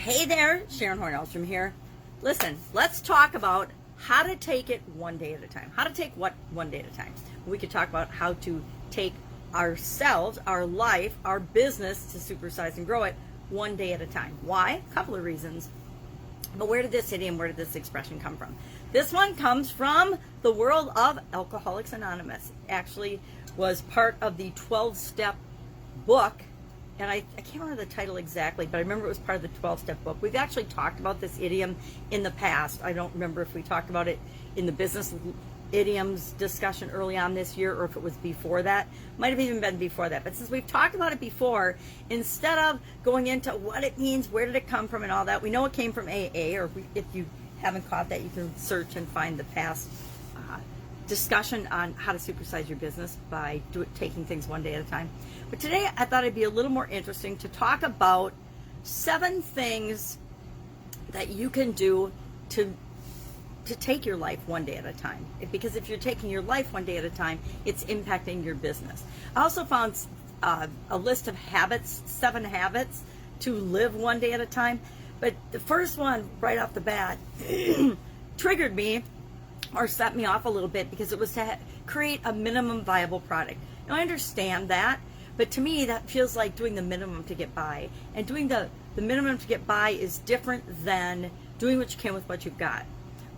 Hey there, Sharon Horne-Ellstrom here. Listen, let's talk about how to take it one day at a time. How to take what one day at a time. We could talk about how to take ourselves, our life, our business to supersize and grow it one day at a time. Why? A couple of reasons. But where did this idiom, where did this expression come from? This one comes from the world of Alcoholics Anonymous. It actually was part of the 12-step book. And I can't remember the title exactly, but I remember it was part of the 12-step book. We've actually talked about this idiom in the past. I don't remember if we talked about it in the business idioms discussion early on this year or if it was before that. Might have even been before that. But since we've talked about it before, instead of going into what it means, where did it come from and all that, we know it came from AA, or if you haven't caught that, you can search and find the past discussion on how to supersize your business by taking things one day at a time. But today I thought it'd be a little more interesting to talk about 7 things that you can do to take your life one day at a time. Because if you're taking your life one day at a time, it's impacting your business. I also found a list of habits, 7 habits to live one day at a time. But the first one right off the bat triggered me or set me off a little bit because it was to create a minimum viable product. Now I understand that, but to me that feels like doing the minimum to get by. And doing the minimum to get by is different than doing what you can with what you've got,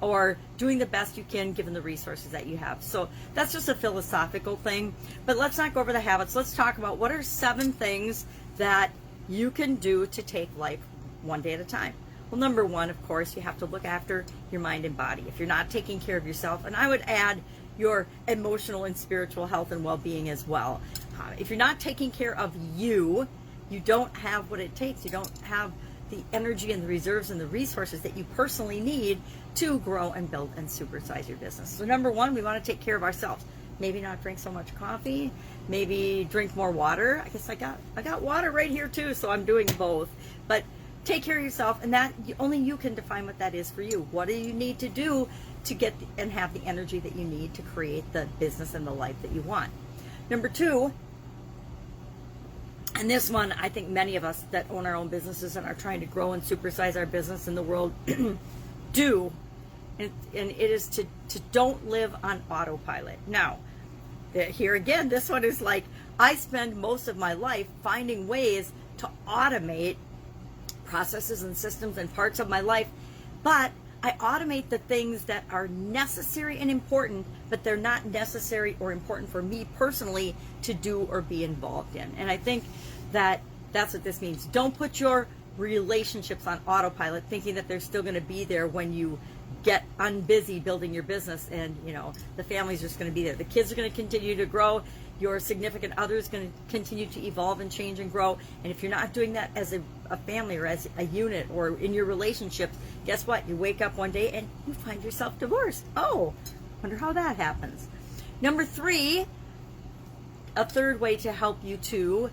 or doing the best you can given the resources that you have. So that's just a philosophical thing. But let's not go over the habits. Let's talk about what are 7 things that you can do to take life one day at a time. Well, number 1, of course, you have to look after your mind and body. If you're not taking care of yourself, and I would add your emotional and spiritual health and well-being as well. If you're not taking care of you, you don't have what it takes. You don't have the energy and the reserves and the resources that you personally need to grow and build and supersize your business. So number 1, we want to take care of ourselves. Maybe not drink so much coffee, maybe drink more water. I guess I got water right here too, so I'm doing both. But take care of yourself, and that only you can define what that is for you. What do you need to do to get and have the energy that you need to create the business and the life that you want? Number 2, and this one I think many of us that own our own businesses and are trying to grow and supersize our business in the world do, and it is to don't live on autopilot. Now, here again, this one is like, I spend most of my life finding ways to automate processes and systems and parts of my life, but I automate the things that are necessary and important, but they're not necessary or important for me personally to do or be involved in. And I think that that's what this means. Don't put your relationships on autopilot thinking that they're still going to be there when you get unbusy building your business, and the family's just going to be there. The kids are going to continue to grow. Your significant other is going to continue to evolve and change and grow. And if you're not doing that as a family or as a unit or in your relationships, guess what? You wake up one day and you find yourself divorced. Oh, wonder how that happens. Number 3, a third way to help you to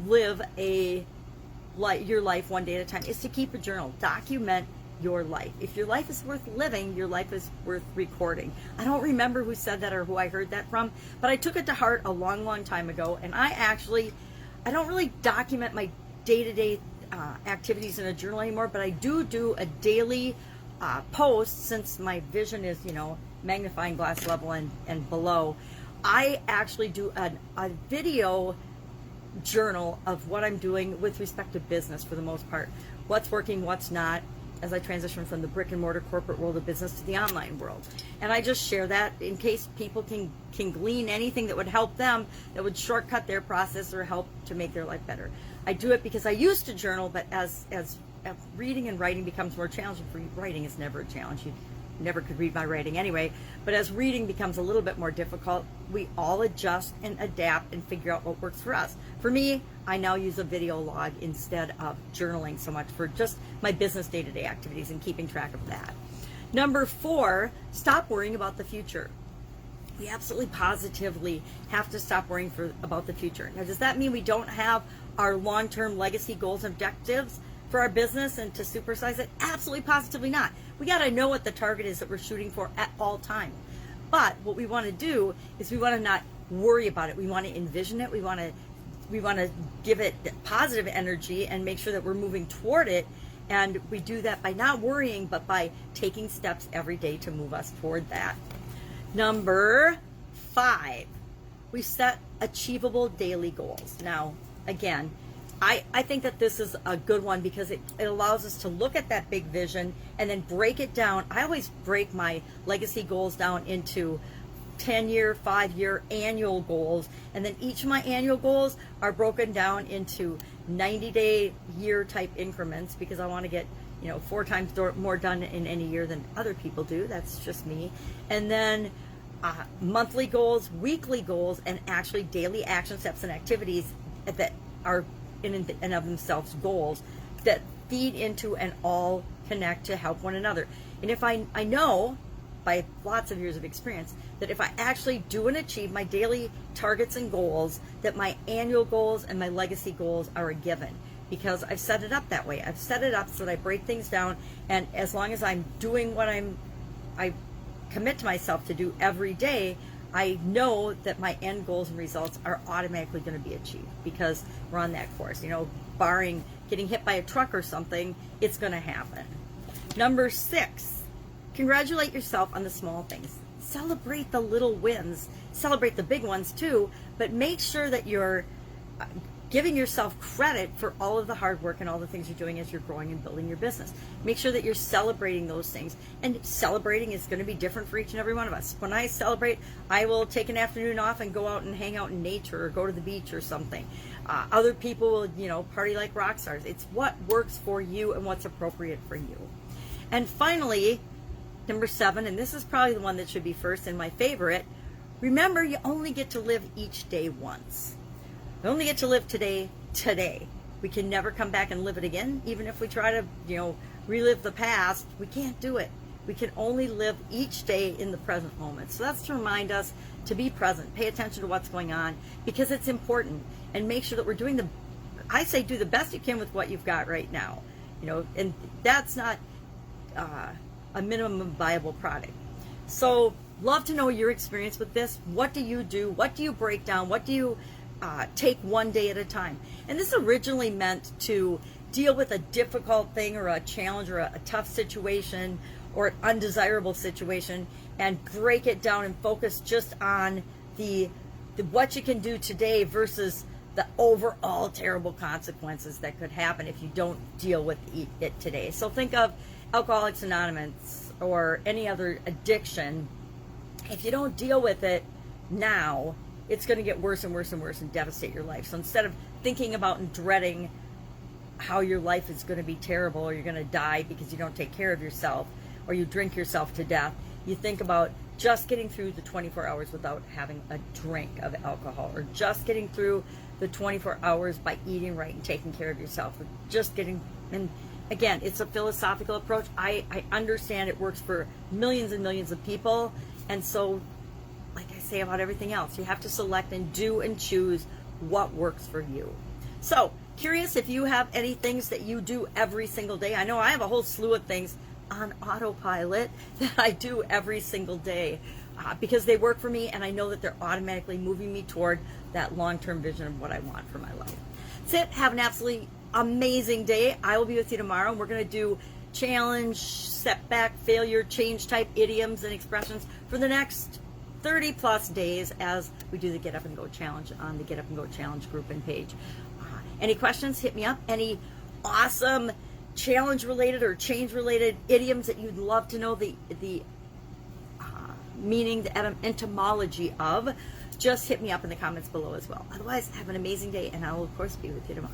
live your life one day at a time is to keep a journal. Document your life. If your life is worth living, your life is worth recording. I don't remember who said that or who I heard that from, but I took it to heart a long time ago, and I don't really document my day-to-day activities in a journal anymore, but I do a daily post, since my vision is magnifying glass level and below. I actually do a video journal of what I'm doing with respect to business for the most part. What's working, what's not, as I transition from the brick and mortar corporate world of business to the online world. And I just share that in case people can glean anything that would help them, that would shortcut their process or help to make their life better. I do it because I used to journal, but as reading and writing becomes more challenging, for writing is never a challenge. You never could read my writing anyway. But as reading becomes a little bit more difficult, we all adjust and adapt and figure out what works for us. For me, I now use a video log instead of journaling so much for just my business day-to-day activities and keeping track of that. Number 4, stop worrying about the future. We absolutely positively have to stop worrying about the future. Now, does that mean we don't have our long-term legacy goals and objectives for our business and to supersize it? Absolutely positively not. We got to know what the target is that we're shooting for at all times. But what we want to do is we want to not worry about it. We want to envision it. We want to give it positive energy and make sure that we're moving toward it. And we do that by not worrying, but by taking steps every day to move us toward that. Number 5, we set achievable daily goals. Now, again, I think that this is a good one because it allows us to look at that big vision and then break it down. I always break my legacy goals down into 10-year, 5-year, annual goals. And then each of my annual goals are broken down into 90-day, year type increments because I want to get 4 times more done in any year than other people do. That's just me. And then monthly goals, weekly goals, and actually daily action steps and activities that are in and of themselves goals that feed into and all connect to help one another. And if I know by lots of years of experience that if I actually do and achieve my daily targets and goals, that my annual goals and my legacy goals are a given because I've set it up that way. I've set it up so that I break things down, and as long as I'm doing what I commit to myself to do every day, I know that my end goals and results are automatically going to be achieved because we're on that course. Barring getting hit by a truck or something, it's going to happen. Number 6, congratulate yourself on the small things. Celebrate the little wins. Celebrate the big ones too, but make sure that you're giving yourself credit for all of the hard work and all the things you're doing as you're growing and building your business. Make sure that you're celebrating those things. And celebrating is going to be different for each and every one of us. When I celebrate, I will take an afternoon off and go out and hang out in nature or go to the beach or something. Other people will, party like rock stars. It's what works for you and what's appropriate for you. And finally, number 7, and this is probably the one that should be first and my favorite, remember you only get to live each day once. We only get to live today. We can never come back and live it again. Even if we try to, relive the past, we can't do it. We can only live each day in the present moment. So that's to remind us to be present, pay attention to what's going on because it's important, and make sure that we're doing do the best you can with what you've got right now. And that's not a minimum viable product. So love to know your experience with this. What do you do? What do you break down? What do you take one day at a time? And this is originally meant to deal with a difficult thing or a challenge or a tough situation or an undesirable situation and break it down and focus just on the what you can do today versus the overall terrible consequences that could happen if you don't deal with it today. So think of Alcoholics Anonymous or any other addiction. If you don't deal with it now, it's going to get worse and worse and worse and devastate your life. So instead of thinking about and dreading how your life is going to be terrible or you're going to die because you don't take care of yourself or you drink yourself to death, you think about just getting through the 24 hours without having a drink of alcohol, or just getting through the 24 hours by eating right and taking care of yourself, or just getting, and again, it's a philosophical approach. I understand it works for millions and millions of people, and so like I say about everything else, you have to select and do and choose what works for you. So, curious if you have any things that you do every single day. I know I have a whole slew of things on autopilot that I do every single day because they work for me and I know that they're automatically moving me toward that long-term vision of what I want for my life. That's it. Have an absolutely amazing day. I will be with you tomorrow, and we're going to do challenge, setback, failure, change type idioms and expressions for the next 30 plus days as we do the Get Up and Go Challenge on the Get Up and Go Challenge group and page. Any questions, hit me up. Any awesome challenge related or change related idioms that you'd love to know the meaning, the etymology of, just hit me up in the comments below as well. Otherwise, have an amazing day, and I will of course be with you tomorrow.